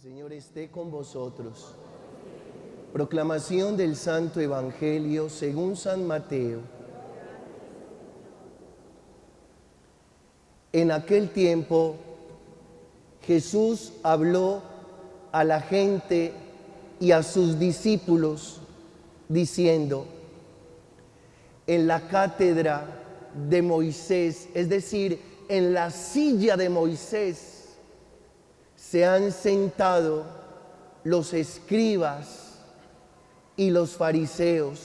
Señor esté con vosotros. Proclamación del Santo Evangelio según San Mateo. En aquel tiempo, Jesús habló a la gente y a sus discípulos, diciendo: en la cátedra de Moisés, es decir, en la silla de Moisés, se han sentado los escribas y los fariseos,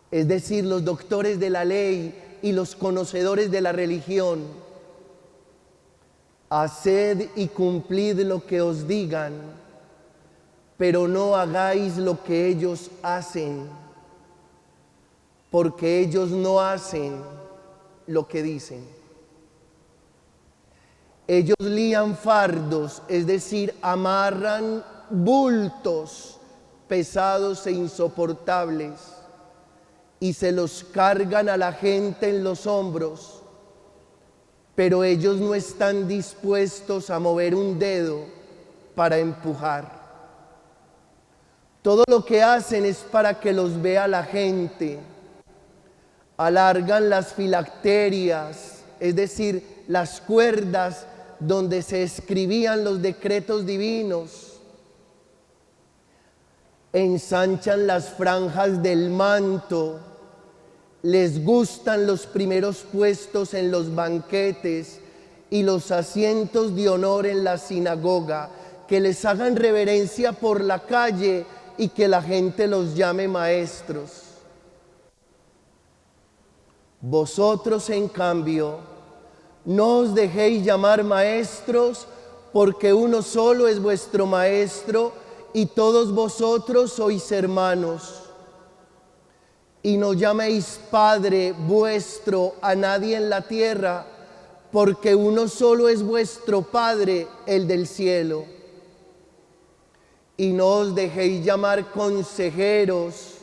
es decir, los doctores de la ley y los conocedores de la religión. Haced y cumplid lo que os digan, pero no hagáis lo que ellos hacen, porque ellos no hacen lo que dicen. Ellos lían fardos, es decir, amarran bultos pesados e insoportables y se los cargan a la gente en los hombros, pero ellos no están dispuestos a mover un dedo para empujar. Todo lo que hacen es para que los vea la gente. Alargan las filacterias, es decir, las cuerdas donde se escribían los decretos divinos. Ensanchan las franjas del manto. Les gustan los primeros puestos en los banquetes y los asientos de honor en la sinagoga, que les hagan reverencia por la calle y que la gente los llame maestros. Vosotros, en cambio, no os dejéis llamar maestros, porque uno solo es vuestro maestro y todos vosotros sois hermanos. Y no llaméis Padre vuestro a nadie en la tierra, porque uno solo es vuestro Padre, el del cielo. Y no os dejéis llamar consejeros,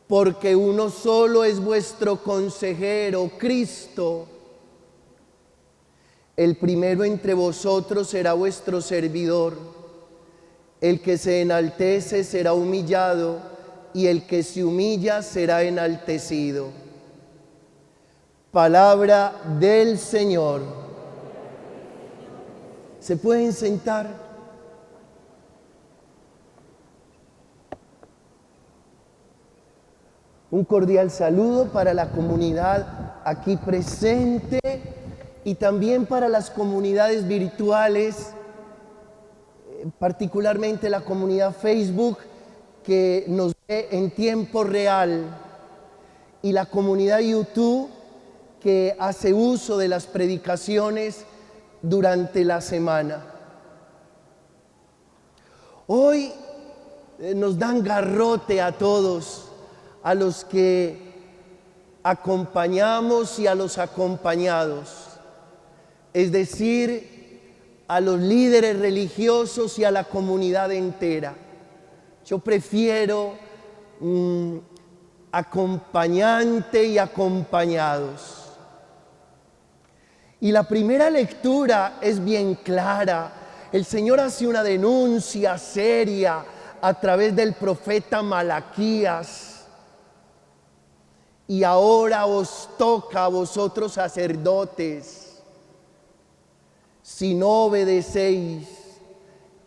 porque uno solo es vuestro consejero, Cristo. El primero entre vosotros será vuestro servidor. El que se enaltece será humillado, y el que se humilla será enaltecido. Palabra del Señor. ¿Se pueden sentar? Un cordial saludo para la comunidad aquí presente y también para las comunidades virtuales, particularmente la comunidad Facebook que nos ve en tiempo real, y la comunidad YouTube que hace uso de las predicaciones durante la semana. Hoy nos dan garrote a todos, a los que acompañamos y a los acompañados, es decir, a los líderes religiosos y a la comunidad entera. Yo prefiero acompañante y acompañados. Y la primera lectura es bien clara. El Señor hace una denuncia seria a través del profeta Malaquías. Y ahora os toca a vosotros, sacerdotes, si no obedecéis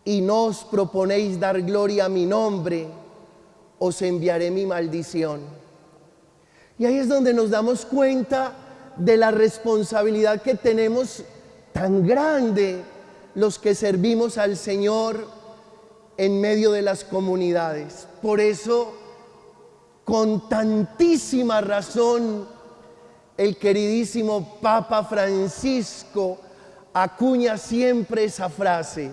y no os proponéis dar gloria a mi nombre, os enviaré mi maldición. Y ahí es donde nos damos cuenta de la responsabilidad que tenemos tan grande los que servimos al Señor en medio de las comunidades. Por eso, con tantísima razón, el queridísimo Papa Francisco acuña siempre esa frase: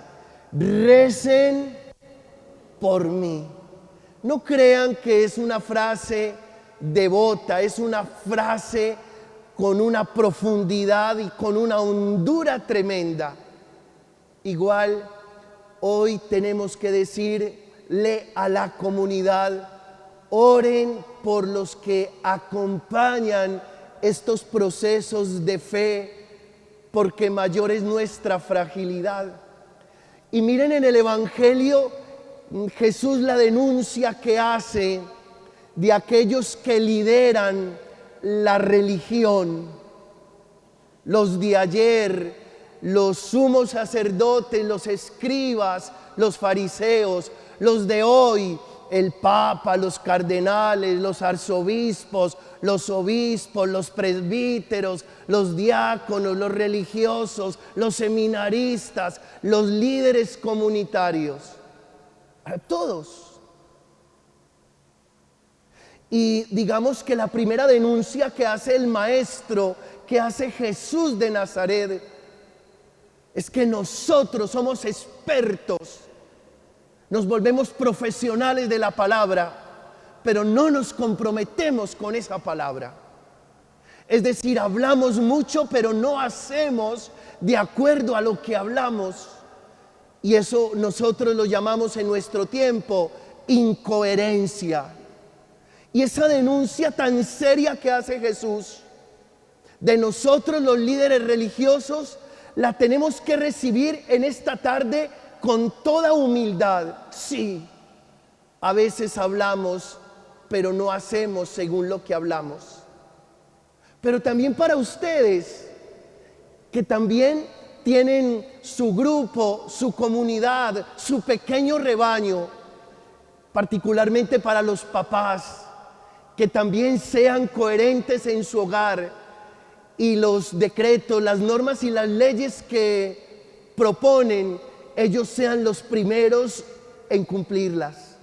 recen por mí. No crean que es una frase devota, es una frase con una profundidad y con una hondura tremenda. Igual, hoy tenemos que decirle a la comunidad: oren por los que acompañan estos procesos de fe, porque mayor es nuestra fragilidad. Y miren en el Evangelio, Jesús la denuncia que hace de aquellos que lideran la religión, los de ayer, los sumos sacerdotes, los escribas, los fariseos, los de hoy, el papa, los cardenales, los arzobispos, los obispos, los presbíteros, los diáconos, los religiosos, los seminaristas, los líderes comunitarios, a todos. Y digamos que la primera denuncia que hace el maestro, que hace Jesús de Nazaret, es que nosotros somos expertos, nos volvemos profesionales de la palabra, pero no nos comprometemos con esa palabra. Es decir, hablamos mucho, pero no hacemos de acuerdo a lo que hablamos. Y eso nosotros lo llamamos en nuestro tiempo incoherencia. Y esa denuncia tan seria que hace Jesús de nosotros los líderes religiosos, la tenemos que recibir en esta tarde con toda humildad. Sí, a veces hablamos, pero no hacemos según lo que hablamos. Pero también para ustedes, que también tienen su grupo, su comunidad, su pequeño rebaño, particularmente para los papás, que también sean coherentes en su hogar y los decretos, las normas y las leyes que proponen, ellos sean los primeros en cumplirlas.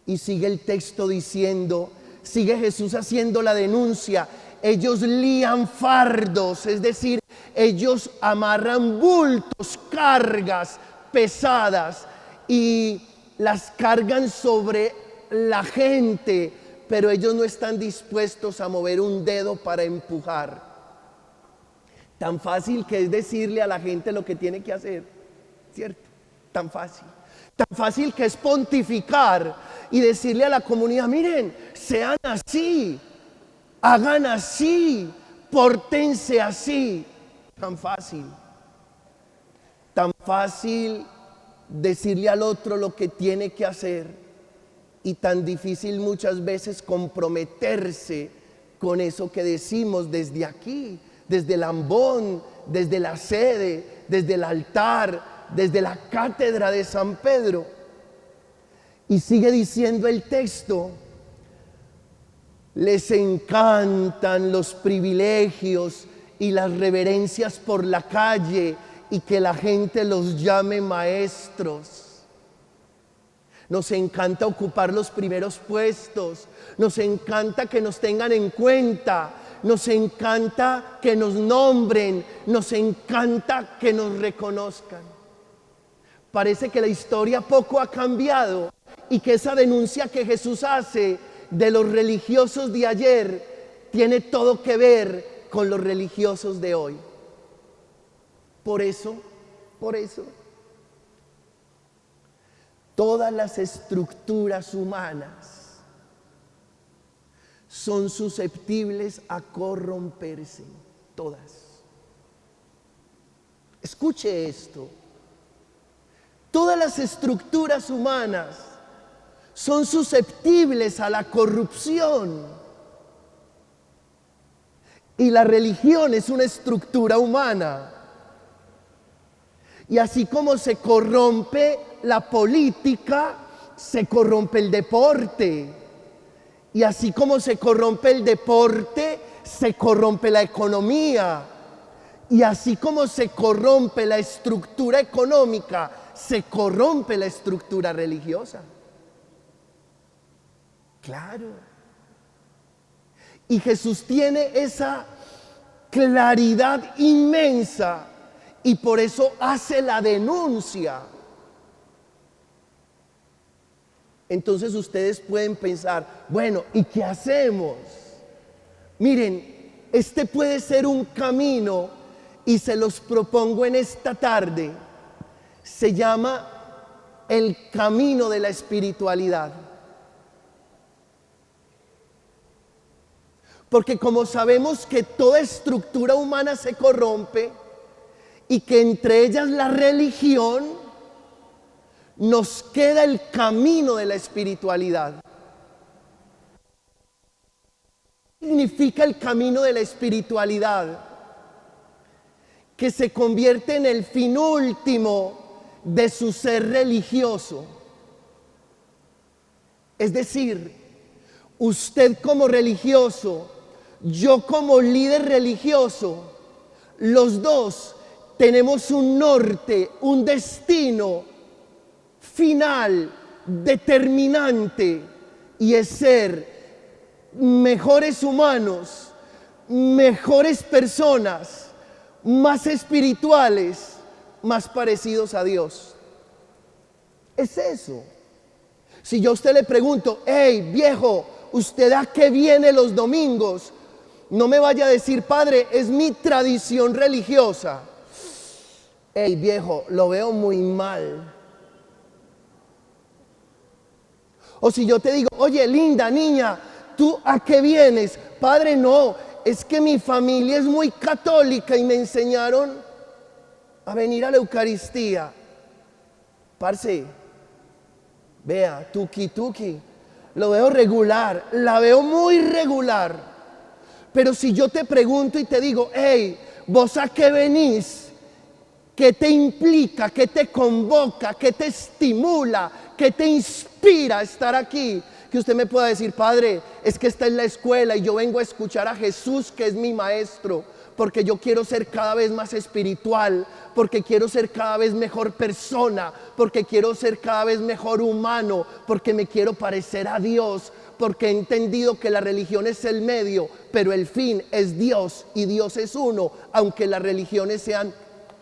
Y sigue el texto diciendo, sigue Jesús haciendo la denuncia, ellos lían fardos, es decir, ellos amarran bultos, cargas pesadas y las cargan sobre la gente, pero ellos no están dispuestos a mover un dedo para empujar. Tan fácil que es decirle a la gente lo que tiene que hacer, ¿cierto? Tan fácil. Tan fácil que es pontificar y decirle a la comunidad, miren, sean así, hagan así, pórtense así. Tan fácil. Tan fácil decirle al otro lo que tiene que hacer. Y tan difícil muchas veces comprometerse con eso que decimos desde aquí, desde el ambón, desde la sede, desde el altar, desde la cátedra de San Pedro. Y sigue diciendo el texto, les encantan los privilegios y las reverencias por la calle y que la gente los llame maestros. Nos encanta ocupar los primeros puestos, nos encanta que nos tengan en cuenta, nos encanta que nos nombren, nos encanta que nos reconozcan. Parece que la historia poco ha cambiado y que esa denuncia que Jesús hace de los religiosos de ayer tiene todo que ver con los religiosos de hoy. Por eso, todas las estructuras humanas son susceptibles a corromperse, todas. Escuche esto. Todas las estructuras humanas son susceptibles a la corrupción. Y la religión es una estructura humana. Y así como se corrompe la política, se corrompe el deporte. Y así como se corrompe el deporte, se corrompe la economía. Y así como se corrompe la estructura económica, se corrompe la estructura religiosa. Claro. Y Jesús tiene esa claridad inmensa y por eso hace la denuncia. Entonces ustedes pueden pensar, bueno, ¿y qué hacemos? Miren, este puede ser un camino y se los propongo en esta tarde. Se llama el camino de la espiritualidad. Porque como sabemos que toda estructura humana se corrompe y que entre ellas la religión, nos queda el camino de la espiritualidad. ¿Qué significa el camino de la espiritualidad? Que se convierte en el fin último de su ser religioso. Es decir, usted como religioso, yo como líder religioso, los dos tenemos un norte, un destino final, determinante, y es ser mejores humanos, mejores personas, más espirituales, más parecidos a Dios. Es eso. Si yo a usted le pregunto, hey viejo, ¿usted a qué viene los domingos? No me vaya a decir, padre, es mi tradición religiosa. Hey viejo, lo veo muy mal. O si yo te digo, oye linda niña, ¿tú a qué vienes? Padre, no, es que mi familia es muy católica y me enseñaron a venir a la Eucaristía. Parce, vea, tuki, lo veo regular, la veo muy regular. Pero si yo te pregunto y te digo, hey, ¿vos a qué venís? ¿Qué te implica? ¿Qué te convoca? ¿Qué te estimula? ¿Qué te inspira a estar aquí? Que usted me pueda decir, padre, es que esta es la escuela y yo vengo a escuchar a Jesús, que es mi maestro, porque yo quiero ser cada vez más espiritual, porque quiero ser cada vez mejor persona, porque quiero ser cada vez mejor humano, porque me quiero parecer a Dios, porque he entendido que la religión es el medio, pero el fin es Dios y Dios es uno, aunque las religiones sean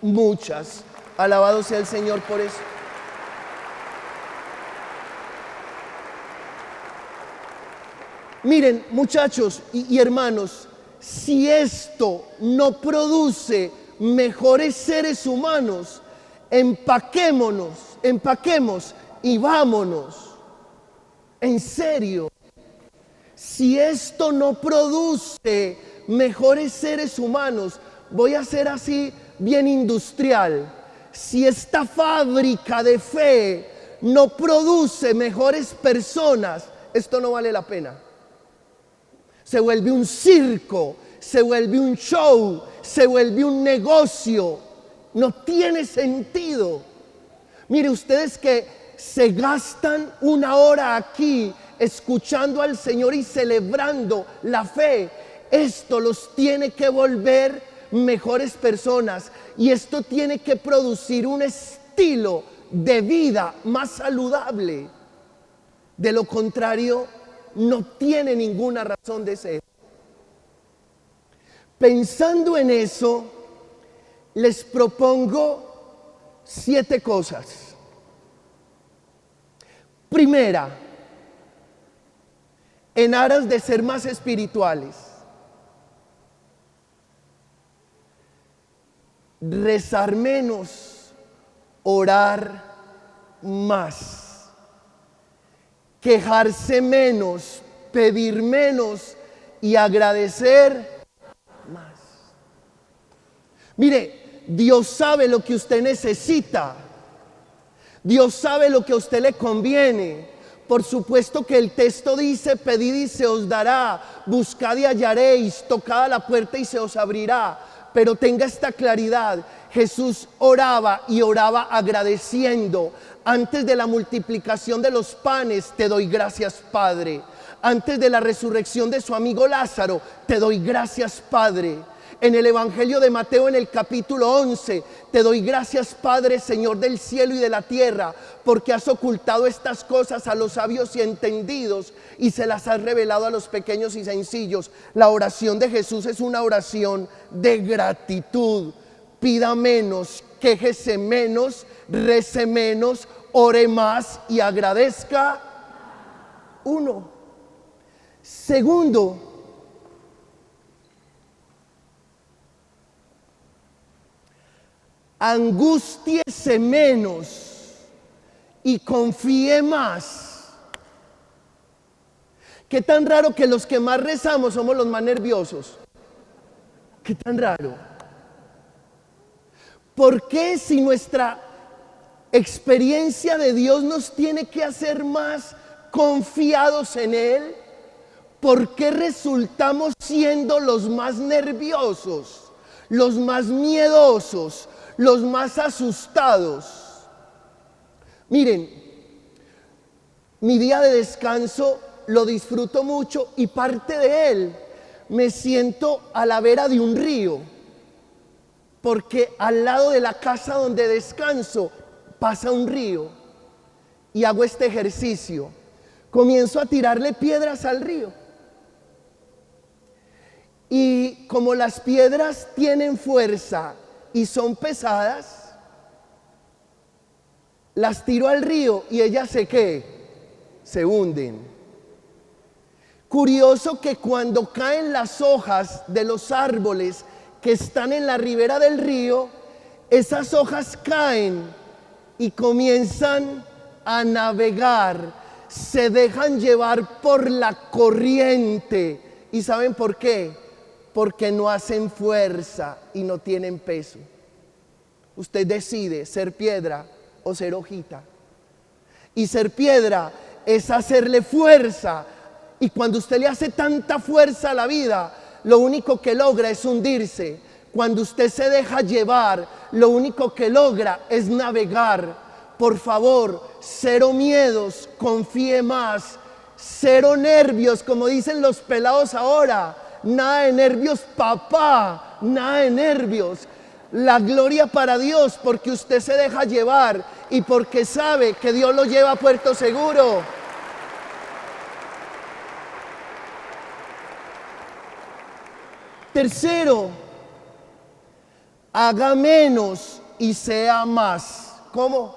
muchas. Alabado sea el Señor por eso. Miren, muchachos y hermanos, si esto no produce mejores seres humanos, empaquemos y vámonos. En serio, si esto no produce mejores seres humanos, voy a ser así bien industrial. Si esta fábrica de fe no produce mejores personas, esto no vale la pena. Se vuelve un circo, se vuelve un show, se vuelve un negocio. No tiene sentido. Mire, ustedes que se gastan una hora aquí escuchando al Señor y celebrando la fe, esto los tiene que volver mejores personas y esto tiene que producir un estilo de vida más saludable. De lo contrario, no tiene ninguna razón de ser. Pensando en eso, les propongo 7 cosas. Primera, en aras de ser más espirituales, rezar menos, orar más. Quejarse menos, pedir menos y agradecer más. Mire, Dios sabe lo que usted necesita. Dios sabe lo que a usted le conviene. Por supuesto que el texto dice, pedid y se os dará, buscad y hallaréis, tocad a la puerta y se os abrirá. Pero tenga esta claridad, Jesús oraba y oraba agradeciendo. Antes de la multiplicación de los panes, te doy gracias, Padre. Antes de la resurrección de su amigo Lázaro, te doy gracias, Padre. En el Evangelio de Mateo, en el capítulo 11, te doy gracias, Padre, Señor del cielo y de la tierra, porque has ocultado estas cosas a los sabios y entendidos y se las has revelado a los pequeños y sencillos. La oración de Jesús es una oración de gratitud. Pida menos, quéjese menos, rece menos, ore más y agradezca. 1. Segundo, angústiese menos y confíe más. Qué tan raro que los que más rezamos somos los más nerviosos. Qué tan raro. ¿Por qué si nuestra experiencia de Dios nos tiene que hacer más confiados en Él? ¿Por qué resultamos siendo los más nerviosos, los más miedosos, los más asustados? Miren, mi día de descanso lo disfruto mucho y parte de él me siento a la vera de un río, porque al lado de la casa donde descanso pasa un río y hago este ejercicio. Comienzo a tirarle piedras al río. Y como las piedras tienen fuerza y son pesadas, las tiro al río y ellas se hunden. Curioso que cuando caen las hojas de los árboles que están en la ribera del río, esas hojas caen y comienzan a navegar, se dejan llevar por la corriente. ¿Y saben por qué? Porque no hacen fuerza y no tienen peso. Usted decide ser piedra o ser hojita. Y ser piedra es hacerle fuerza. Y cuando usted le hace tanta fuerza a la vida, lo único que logra es hundirse. Cuando usted se deja llevar, lo único que logra es navegar. Por favor, cero miedos, confíe más. Cero nervios, como dicen los pelados ahora. Nada de nervios, papá, nada de nervios. La gloria para Dios, porque usted se deja llevar y porque sabe que Dios lo lleva a puerto seguro. Tercero, haga menos y sea más. ¿Cómo?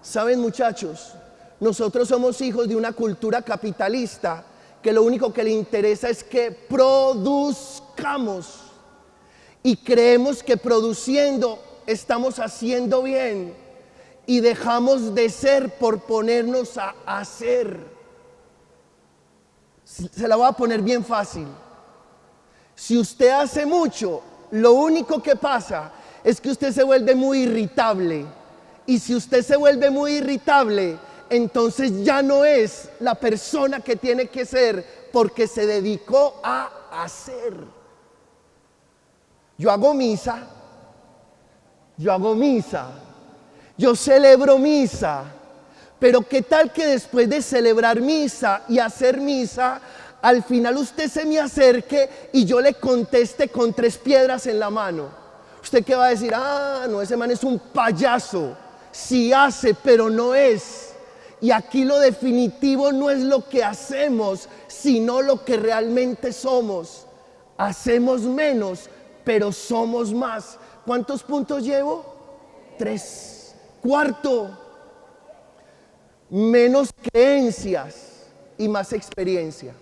Saben, muchachos, nosotros somos hijos de una cultura capitalista que lo único que le interesa es que produzcamos y creemos que produciendo estamos haciendo bien y dejamos de ser por ponernos a hacer. Se la voy a poner bien fácil. Si usted hace mucho, lo único que pasa es que usted se vuelve muy irritable. Y si usted se vuelve muy irritable, entonces ya no es la persona que tiene que ser, porque se dedicó a hacer. Yo hago misa, yo celebro misa, pero qué tal que después de celebrar misa y hacer misa, al final usted se me acerque y yo le conteste con 3 piedras en la mano. ¿Usted qué va a decir? Ah, no, ese man es un payaso. Sí hace, pero no es. Y aquí lo definitivo no es lo que hacemos, sino lo que realmente somos. Hacemos menos, pero somos más. ¿Cuántos puntos llevo? 3. Cuarto, menos creencias y más experiencia.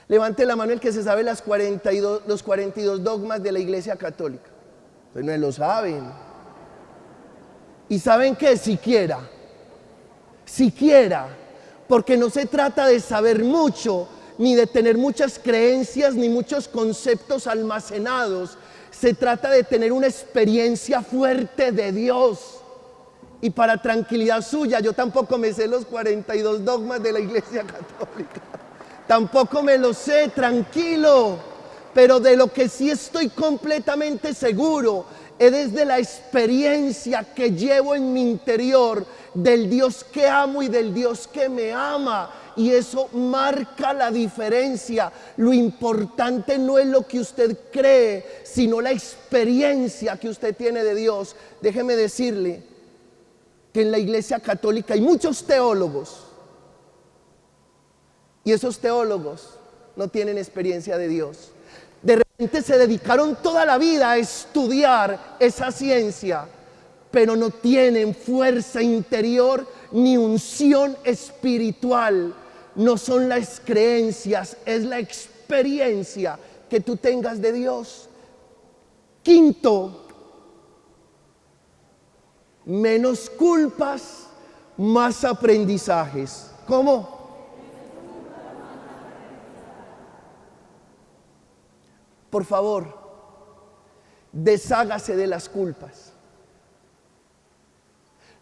Levante la mano el que se sabe los 42 dogmas de la Iglesia Católica. Ustedes no lo saben. ¿Y saben qué? Siquiera, porque no se trata de saber mucho, ni de tener muchas creencias, ni muchos conceptos almacenados. Se trata de tener una experiencia fuerte de Dios. Y para tranquilidad suya, yo tampoco me sé los 42 dogmas de la Iglesia Católica. Tampoco me los sé, tranquilo. Pero de lo que sí estoy completamente seguro es desde la experiencia que llevo en mi interior del Dios que amo y del Dios que me ama. Y eso marca la diferencia. Lo importante no es lo que usted cree, sino la experiencia que usted tiene de Dios. Déjeme decirle que en la Iglesia Católica hay muchos teólogos. Y esos teólogos no tienen experiencia de Dios. De repente se dedicaron toda la vida a estudiar esa ciencia, pero no tienen fuerza interior ni unción espiritual. No son las creencias, es la experiencia que tú tengas de Dios. Quinto, menos culpas, más aprendizajes. ¿Cómo? Por favor, deshágase de las culpas.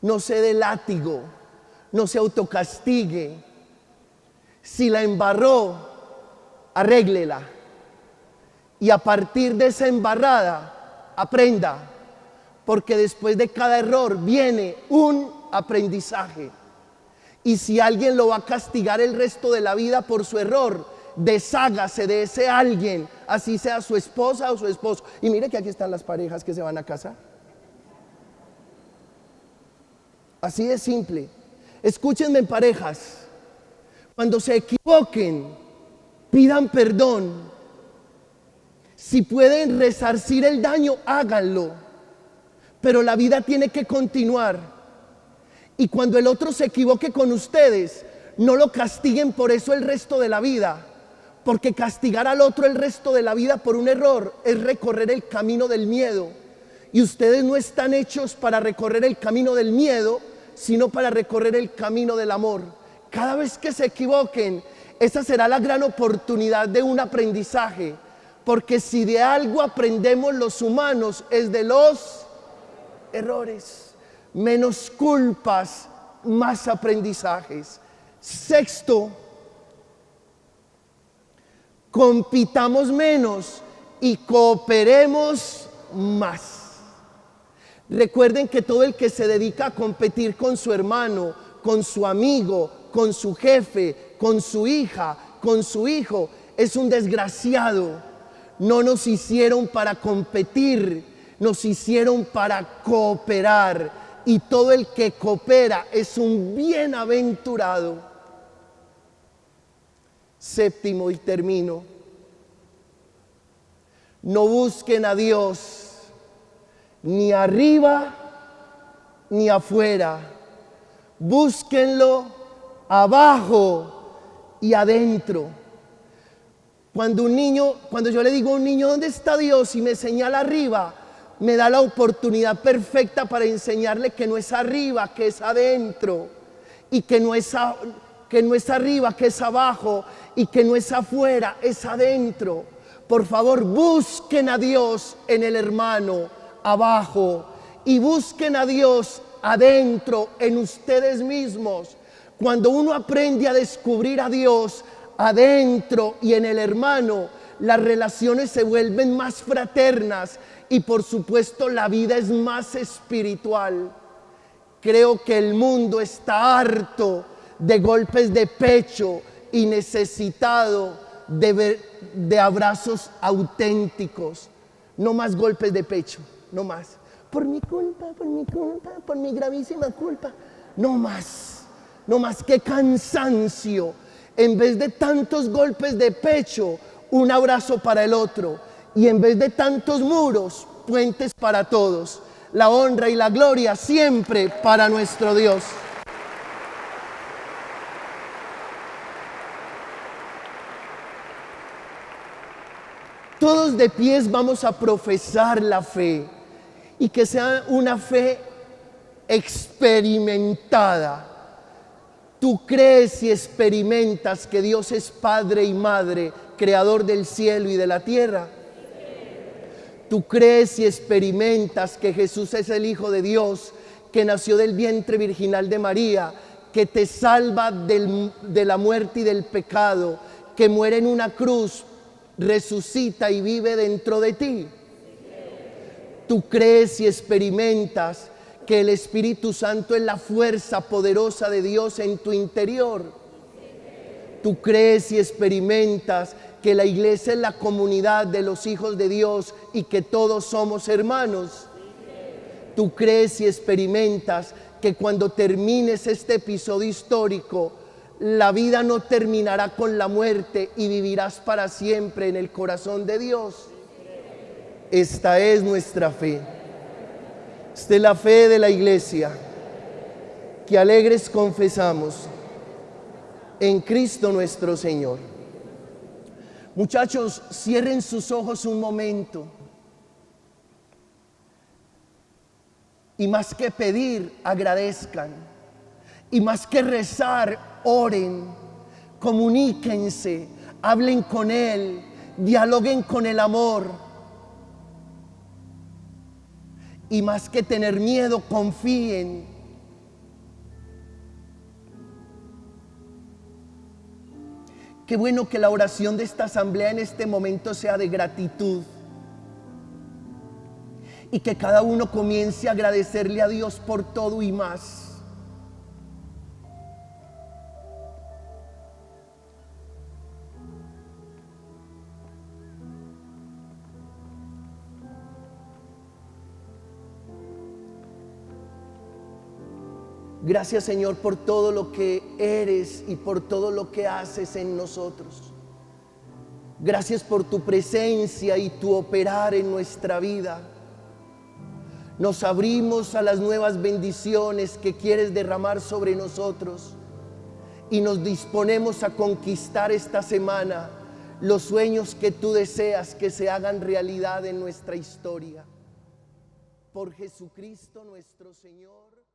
No se dé látigo, no se autocastigue. Si la embarró, arréglela. Y a partir de esa embarrada, aprenda. Porque después de cada error viene un aprendizaje. Y si alguien lo va a castigar el resto de la vida por su error, deshágase de ese alguien, así sea su esposa o su esposo. Y mire que aquí están las parejas que se van a casar. Así de simple. Escúchenme, parejas. Cuando se equivoquen, pidan perdón. Si pueden resarcir el daño, háganlo. Pero la vida tiene que continuar. Y cuando el otro se equivoque con ustedes, no lo castiguen por eso el resto de la vida. Porque castigar al otro el resto de la vida por un error es recorrer el camino del miedo. Y ustedes no están hechos para recorrer el camino del miedo, sino para recorrer el camino del amor. Cada vez que se equivoquen, esa será la gran oportunidad de un aprendizaje. Porque si de algo aprendemos los humanos, es de los errores. Menos culpas, más aprendizajes. Sexto, compitamos menos y cooperemos más. Recuerden que todo el que se dedica a competir con su hermano, con su amigo, con su jefe, con su hija, con su hijo, es un desgraciado. No nos hicieron para competir, nos hicieron para cooperar. Y todo el que coopera es un bienaventurado. Séptimo y termino. No busquen a Dios ni arriba ni afuera. Búsquenlo abajo y adentro. Cuando yo le digo a un niño, ¿dónde está Dios? Y me señala arriba, me da la oportunidad perfecta para enseñarle que no es arriba, que es adentro, y que no es arriba, que es abajo, y que no es afuera, es adentro. Por favor, busquen a Dios en el hermano, abajo, y busquen a Dios adentro, en ustedes mismos. Cuando uno aprende a descubrir a Dios adentro y en el hermano, las relaciones se vuelven más fraternas. Y por supuesto la vida es más espiritual. Creo que el mundo está harto de golpes de pecho y necesitado de abrazos auténticos. No más golpes de pecho, no más. Por mi culpa, por mi gravísima culpa. No más, qué cansancio. En vez de tantos golpes de pecho, un abrazo para el otro. Y en vez de tantos muros, puentes para todos. La honra y la gloria siempre para nuestro Dios. Todos de pies vamos a profesar la fe. Y que sea una fe experimentada. Tú crees y experimentas que Dios es Padre y Madre, Creador del cielo y de la tierra. Tú crees y experimentas que Jesús es el Hijo de Dios, que nació del vientre virginal de María, que te salva de la muerte y del pecado, que muere en una cruz, resucita y vive dentro de ti. Tú crees y experimentas que el Espíritu Santo es la fuerza poderosa de Dios en tu interior. Tú crees y experimentas que la iglesia es la comunidad de los hijos de Dios y que todos somos hermanos. Tú crees y experimentas que cuando termines este episodio histórico, la vida no terminará con la muerte y vivirás para siempre en el corazón de Dios. Esta es nuestra fe. Esta es la fe de la iglesia que alegres confesamos en Cristo nuestro Señor. Muchachos, cierren sus ojos un momento. Y más que pedir, agradezcan. Y más que rezar, oren. Comuníquense, hablen con Él. dialoguen con el amor. Y más que tener miedo, confíen. Qué bueno que la oración de esta asamblea en este momento sea de gratitud. Y que cada uno comience a agradecerle a Dios por todo y más. Gracias, Señor, por todo lo que eres y por todo lo que haces en nosotros. Gracias por tu presencia y tu operar en nuestra vida. Nos abrimos a las nuevas bendiciones que quieres derramar sobre nosotros y nos disponemos a conquistar esta semana los sueños que tú deseas que se hagan realidad en nuestra historia. Por Jesucristo nuestro Señor.